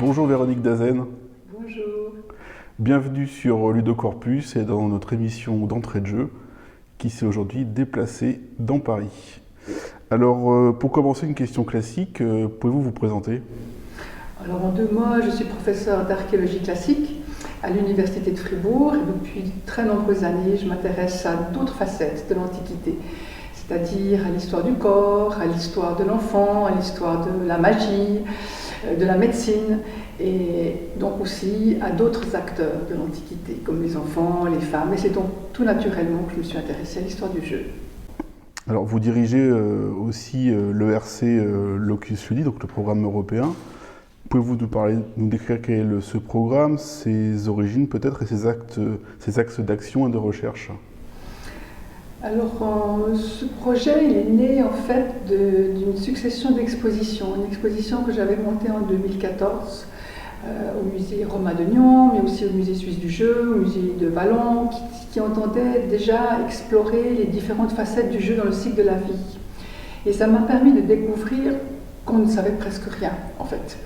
Bonjour Véronique Dazen, Bonjour. bienvenue sur Ludocorpus et dans notre émission d'entrée de jeu qui s'est aujourd'hui déplacée dans Paris. Alors pour commencer une question classique, pouvez-vous vous présenter? Alors en 2 mots, je suis professeure d'archéologie classique à l'Université de Fribourg et depuis de très nombreuses années, je m'intéresse à d'autres facettes de l'Antiquité, c'est-à-dire à l'histoire du corps, à l'histoire de l'enfant, à l'histoire de la magie, de la médecine et donc aussi à d'autres acteurs de l'Antiquité comme les enfants, les femmes. Et c'est donc tout naturellement que je me suis intéressée à l'histoire du jeu. Alors vous dirigez aussi l'ERC Locus Ludi, donc le programme européen. Pouvez-vous nous décrire quel est ce programme, ses origines peut-être et ses axes d'action et de recherche? Alors, ce projet, il est né en fait d'une succession d'expositions. Une exposition que j'avais montée en 2014 au musée Romain de Nyon, mais aussi au musée suisse du jeu, au musée de Vallon, qui entendait déjà explorer les différentes facettes du jeu dans le cycle de la vie. Et ça m'a permis de découvrir qu'on ne savait presque rien, en fait.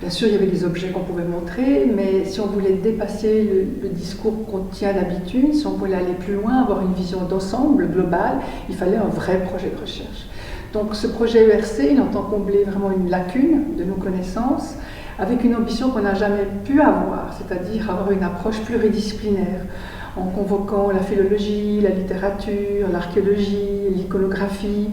Bien sûr, il y avait des objets qu'on pouvait montrer, mais si on voulait dépasser le discours qu'on tient d'habitude, si on voulait aller plus loin, avoir une vision d'ensemble, globale, il fallait un vrai projet de recherche. Donc ce projet ERC, il entend combler vraiment une lacune de nos connaissances, avec une ambition qu'on n'a jamais pu avoir, c'est-à-dire avoir une approche pluridisciplinaire, en convoquant la philologie, la littérature, l'archéologie, l'iconographie,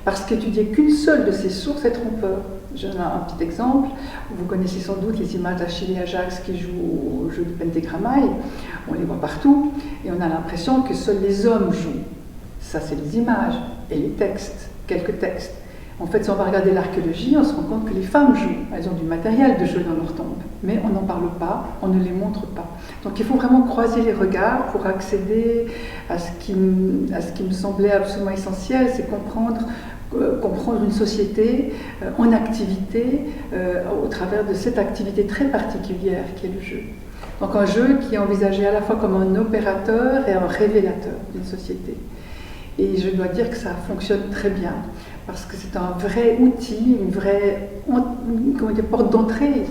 parce qu'étudier qu'une seule de ces sources est trompeur. Je donne un petit exemple. Vous connaissez sans doute les images d'Achille et Ajax qui jouent au jeu du pentagrammaï. On les voit partout et on a l'impression que seuls les hommes jouent. Ça, c'est les images et les textes, quelques textes. En fait, si on va regarder l'archéologie, on se rend compte que les femmes jouent. Elles ont du matériel de jeu dans leur tombe, mais on n'en parle pas, on ne les montre pas. Donc il faut vraiment croiser les regards pour accéder à ce qui me semblait absolument essentiel, c'est comprendre une société en activité au travers de cette activité très particulière qui est le jeu. Donc un jeu qui est envisagé à la fois comme un opérateur et un révélateur d'une société. Et je dois dire que ça fonctionne très bien, parce que c'est un vrai outil, une vraie porte d'entrée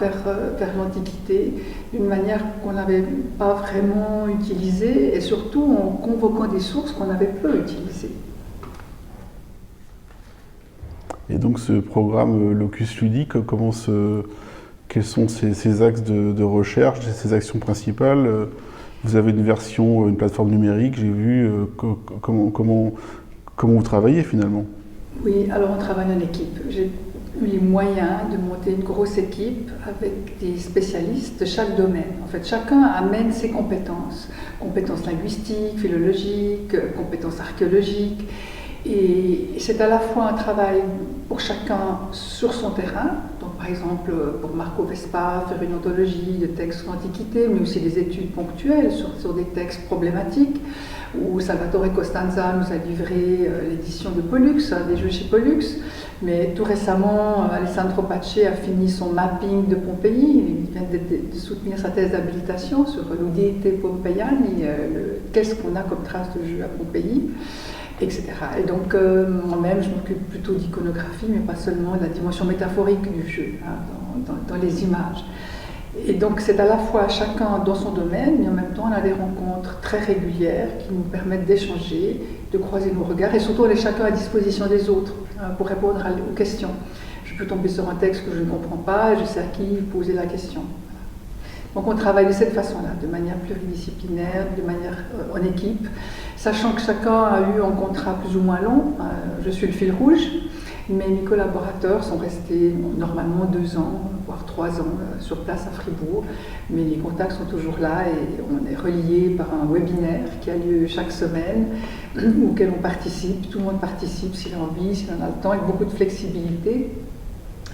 vers l'Antiquité, d'une manière qu'on n'avait pas vraiment utilisée, et surtout en convoquant des sources qu'on avait peu utilisées. Et donc ce programme Locus Ludique, quels sont ses axes de recherche, ses actions principales? Vous avez une plateforme numérique, j'ai vu. Comment vous travaillez finalement? Oui, alors on travaille en équipe. J'ai eu les moyens de monter une grosse équipe avec des spécialistes de chaque domaine. En fait, chacun amène ses compétences. Compétences linguistiques, philologiques, compétences archéologiques. Et c'est à la fois un travail pour chacun sur son terrain, donc par exemple pour Marco Vespa faire une anthologie de textes d'Antiquité, mais aussi des études ponctuelles sur des textes problématiques, où Salvatore Costanza nous a livré l'édition de Pollux, des jeux chez Pollux, mais tout récemment Alessandro Pace a fini son mapping de Pompéi, il vient de soutenir sa thèse d'habilitation sur l'Udiite Pompeiani, qu'est-ce qu'on a comme trace de jeu à Pompéi, etc. Et donc moi-même, je m'occupe plutôt d'iconographie, mais pas seulement de la dimension métaphorique du jeu, dans les images. Et donc c'est à la fois chacun dans son domaine, mais en même temps on a des rencontres très régulières qui nous permettent d'échanger, de croiser nos regards, et surtout on est chacun à disposition des autres pour répondre aux questions. Je peux tomber sur un texte que je ne comprends pas, je sais à qui poser la question. Donc on travaille de cette façon-là, de manière pluridisciplinaire, de manière en équipe, sachant que chacun a eu un contrat plus ou moins long. Je suis le fil rouge, mais mes collaborateurs sont restés normalement 2 ans, voire 3 ans sur place à Fribourg. Mais les contacts sont toujours là et on est reliés par un webinaire qui a lieu chaque semaine, auquel on participe. Tout le monde participe s'il a envie, s'il en a le temps, avec beaucoup de flexibilité.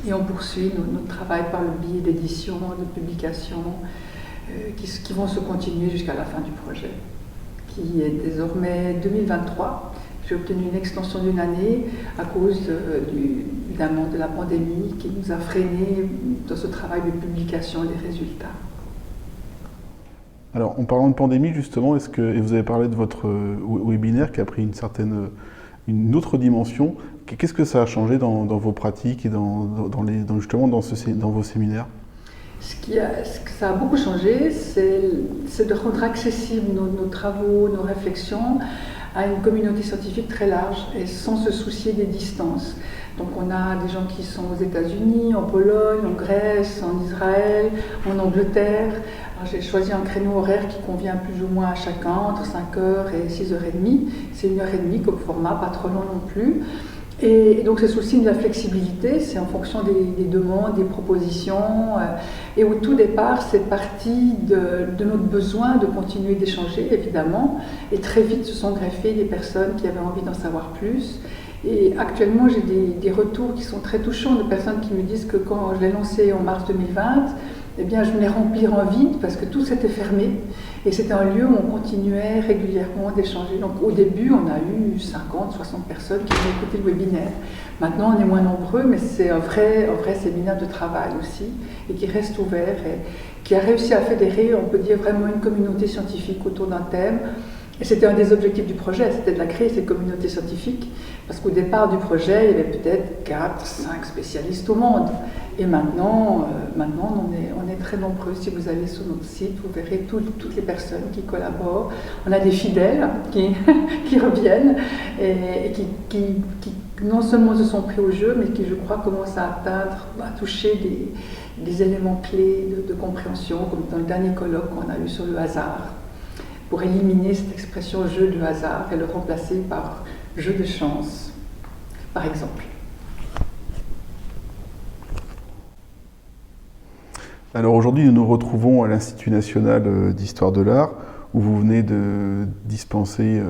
Et on poursuit notre travail par le biais d'éditions, de publications, qui vont se continuer jusqu'à la fin du projet, qui est désormais 2023. J'ai obtenu une extension d'1 année à cause de la pandémie qui nous a freinés dans ce travail de publication des résultats. Alors, en parlant de pandémie, justement, et vous avez parlé de votre webinaire qui a pris une autre dimension. Qu'est-ce que ça a changé dans vos pratiques et justement dans vos séminaires? Ce que ça a beaucoup changé, c'est de rendre accessibles nos travaux, nos réflexions à une communauté scientifique très large et sans se soucier des distances. Donc on a des gens qui sont aux États-Unis, en Pologne, en Grèce, en Israël, en Angleterre. J'ai choisi un créneau horaire qui convient plus ou moins à chacun, entre 5h et 6h30. C'est 1h30 comme format, pas trop long non plus. Et donc ce souci de la flexibilité, c'est en fonction des demandes, des propositions, et au tout départ, c'est parti de notre besoin de continuer d'échanger, évidemment, et très vite se sont greffées des personnes qui avaient envie d'en savoir plus. Et actuellement, j'ai des retours qui sont très touchants de personnes qui me disent que quand je l'ai lancé en mars 2020, eh bien, je venais remplir en vide parce que tout s'était fermé. Et c'était un lieu où on continuait régulièrement d'échanger. Donc au début, on a eu 50, 60 personnes qui ont écouté le webinaire. Maintenant, on est moins nombreux, mais c'est un vrai séminaire de travail aussi, et qui reste ouvert, et qui a réussi à fédérer, on peut dire, vraiment une communauté scientifique autour d'un thème. Et c'était un des objectifs du projet, c'était de la créer, cette communauté scientifique, parce qu'au départ du projet, il y avait peut-être 4, 5 spécialistes au monde. Et maintenant, on est très nombreux. Si vous allez sur notre site, vous verrez toutes les personnes qui collaborent. On a des fidèles qui reviennent et qui non seulement se sont pris au jeu, mais qui, je crois, commencent à toucher des éléments clés de compréhension, comme dans le dernier colloque qu'on a eu sur le hasard, pour éliminer cette expression jeu de hasard et le remplacer par jeu de chance, par exemple. Alors aujourd'hui, nous nous retrouvons à l'Institut national d'histoire de l'art, où vous venez de dispenser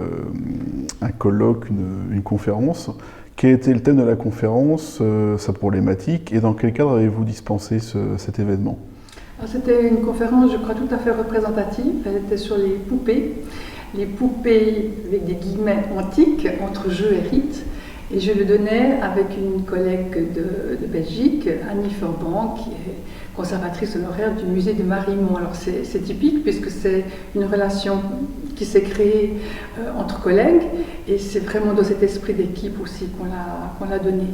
un colloque, une conférence. Quel était le thème de la conférence, sa problématique, et dans quel cadre avez-vous dispensé cet événement ? C'était une conférence, je crois, tout à fait représentative. Elle était sur les poupées avec des guillemets antiques, entre jeu et rite. Et je le donnais avec une collègue de Belgique, Annie Furban, qui est conservatrice honoraire du musée de Marimont. Alors c'est typique puisque c'est une relation qui s'est créée entre collègues, et c'est vraiment dans cet esprit d'équipe aussi qu'on l'a donnée.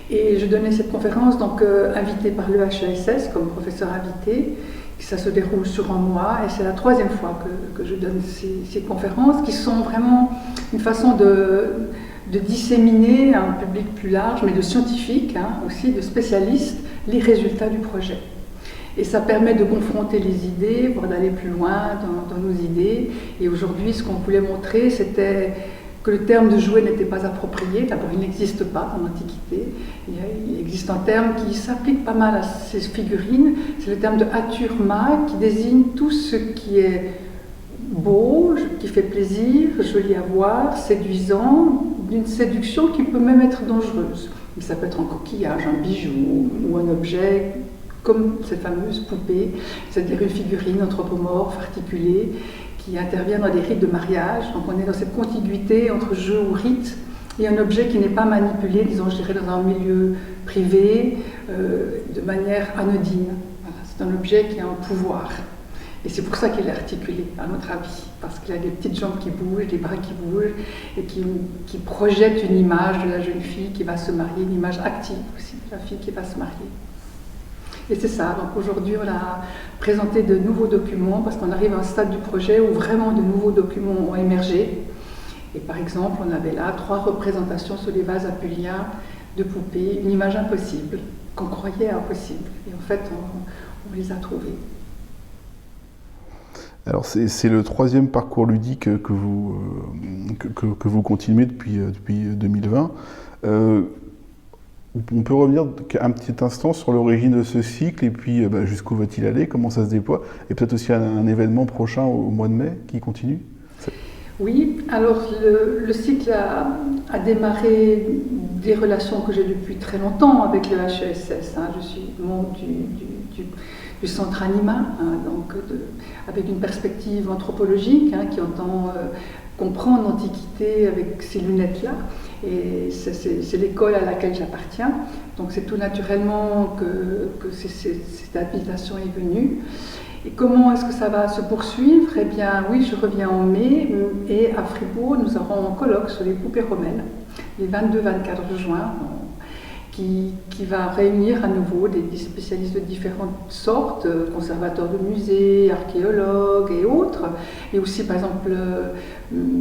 Et je donnais cette conférence donc invitée par l'EHESS comme professeur invité. Ça se déroule sur un mois, et c'est la 3e fois que je donne ces conférences qui sont vraiment une façon de disséminer à un public plus large, mais de scientifiques aussi, de spécialistes, les résultats du projet. Et ça permet de confronter les idées, voire d'aller plus loin dans nos idées. Et aujourd'hui, ce qu'on voulait montrer, c'était que le terme de jouet n'était pas approprié. D'abord, il n'existe pas dans l'Antiquité. Il existe un terme qui s'applique pas mal à ces figurines. C'est le terme de haturma, qui désigne tout ce qui est beau, qui fait plaisir, joli à voir, séduisant, d'une séduction qui peut même être dangereuse. Mais ça peut être un coquillage, un bijou ou un objet comme cette fameuse poupée, c'est-à-dire une figurine anthropomorphe, articulée, qui intervient dans des rites de mariage. Donc on est dans cette contiguïté entre jeu ou rite et un objet qui n'est pas manipulé, disons, je dirais, dans un milieu privé, de manière anodine. Voilà, c'est un objet qui a un pouvoir. Et c'est pour ça qu'il est articulé, à notre avis, parce qu'il a des petites jambes qui bougent, des bras qui bougent, et qui projettent une image de la jeune fille qui va se marier, une image active aussi de la fille qui va se marier. Et c'est ça, donc aujourd'hui on a présenté de nouveaux documents, parce qu'on arrive à un stade du projet où vraiment de nouveaux documents ont émergé. Et par exemple, on avait là 3 représentations sur les vases apuliens de poupées, une image impossible, qu'on croyait impossible. Et en fait, on les a trouvées. Alors c'est le 3e parcours ludique que vous continuez depuis 2020. On peut revenir un petit instant sur l'origine de ce cycle, et puis jusqu'où va-t-il aller, comment ça se déploie, et peut-être aussi un événement prochain au mois de mai qui continue. Oui, alors le cycle a démarré des relations que j'ai depuis très longtemps avec le HESS. Je suis membre du centre Anima, donc avec une perspective anthropologique qui entend comprendre l'Antiquité avec ces lunettes-là. Et c'est l'école à laquelle j'appartiens. Donc c'est tout naturellement que cette invitation est venue. Et comment est-ce que ça va se poursuivre? Eh bien oui, je reviens en mai, et à Fribourg, nous aurons un colloque sur les poupées romaines, les 22-24 juin, qui va réunir à nouveau des spécialistes de différentes sortes, conservateurs de musées, archéologues et autres. Et aussi, par exemple,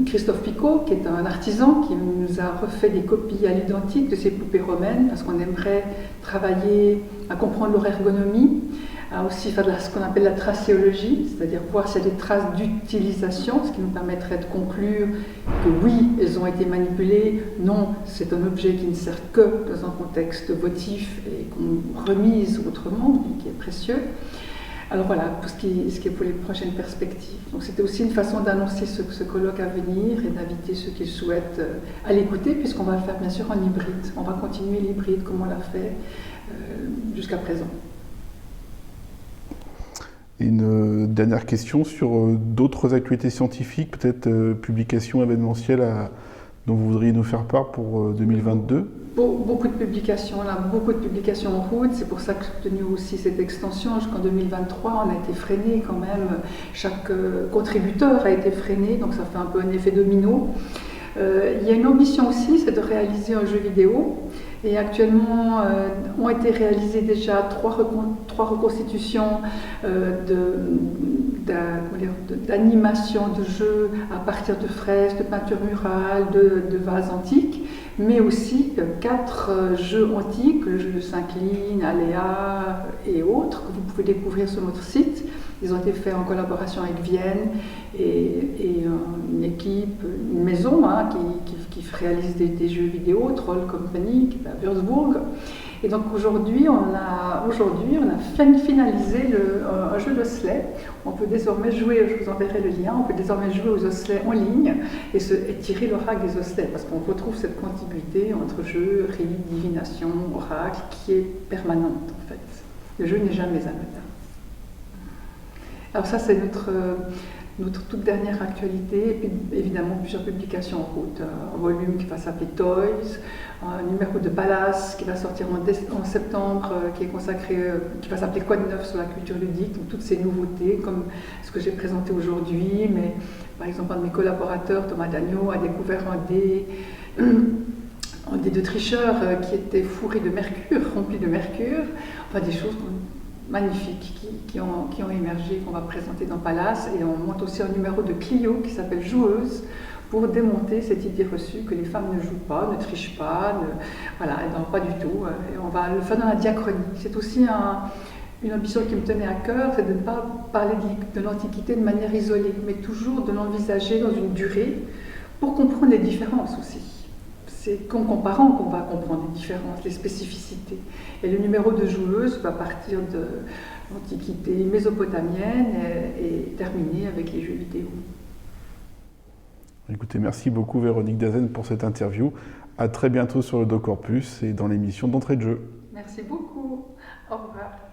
Christophe Picot, qui est un artisan, qui nous a refait des copies à l'identique de ces poupées romaines, parce qu'on aimerait travailler à comprendre leur ergonomie, à aussi faire ce qu'on appelle la tracéologie, c'est-à-dire voir s'il y a des traces d'utilisation, ce qui nous permettrait de conclure que oui, elles ont été manipulées, non, c'est un objet qui ne sert que dans un contexte votif et qu'on remise autrement, qui est précieux. Alors voilà, pour ce qui est pour les prochaines perspectives. Donc c'était aussi une façon d'annoncer ce colloque à venir et d'inviter ceux qui souhaitent à l'écouter, puisqu'on va le faire bien sûr en hybride. On va continuer l'hybride comme on l'a fait jusqu'à présent. Une dernière question sur d'autres actualités scientifiques, peut-être publications événementielles dont vous voudriez nous faire part pour 2022 ? Beaucoup de publications, là, beaucoup de publications en route. C'est pour ça que j'ai tenu aussi cette extension jusqu'en 2023. On a été freiné quand même. Chaque contributeur a été freiné, donc ça fait un peu un effet domino. Il y a une ambition aussi, c'est de réaliser un jeu vidéo. Et actuellement, ont été réalisées déjà trois reconstitutions d'animation de jeux à partir de fresques, de peintures murales, de vases antiques, mais aussi 4 jeux antiques, le jeu de Saint-Cline, Aléa et autres, que vous pouvez découvrir sur notre site. Ils ont été faits en collaboration avec Vienne et une équipe, une maison qui réalise des jeux vidéo, Troll Company, qui est à Würzburg. Et donc aujourd'hui, on a finalisé un jeu d'osselets. On peut désormais jouer, je vous enverrai le lien, on peut désormais jouer aux osselets en ligne et tirer l'oracle des osselets, parce qu'on retrouve cette contiguïté entre jeu, rite, divination, oracle, qui est permanente en fait. Le jeu n'est jamais anodin. Alors ça, c'est notre toute dernière actualité, et puis évidemment plusieurs publications en route. Un volume qui va s'appeler Toys, un numéro de Palace qui va sortir en septembre, qui est consacré, qui va s'appeler Quoi de neuf sur la culture ludique, donc toutes ces nouveautés, comme ce que j'ai présenté aujourd'hui, mais par exemple un de mes collaborateurs, Thomas Dagneau, a découvert un dé de tricheur qui était fourré de mercure, rempli de mercure, enfin des choses magnifiques qui ont émergé, qu'on va présenter dans Palace. Et on monte aussi un numéro de Clio qui s'appelle Joueuse, pour démonter cette idée reçue que les femmes ne jouent pas, ne trichent pas, non, pas du tout. Et on va le faire dans la diachronie. C'est aussi une ambition qui me tenait à cœur, c'est de ne pas parler de l'Antiquité de manière isolée, mais toujours de l'envisager dans une durée pour comprendre les différences aussi. C'est qu'en comparant qu'on va comprendre les différences, les spécificités. Et le numéro de Joueuse va partir de l'Antiquité mésopotamienne et terminer avec les jeux vidéo. Écoutez, merci beaucoup Véronique Dazen pour cette interview. À très bientôt sur le DocCorpus et dans l'émission d'entrée de jeu. Merci beaucoup. Au revoir.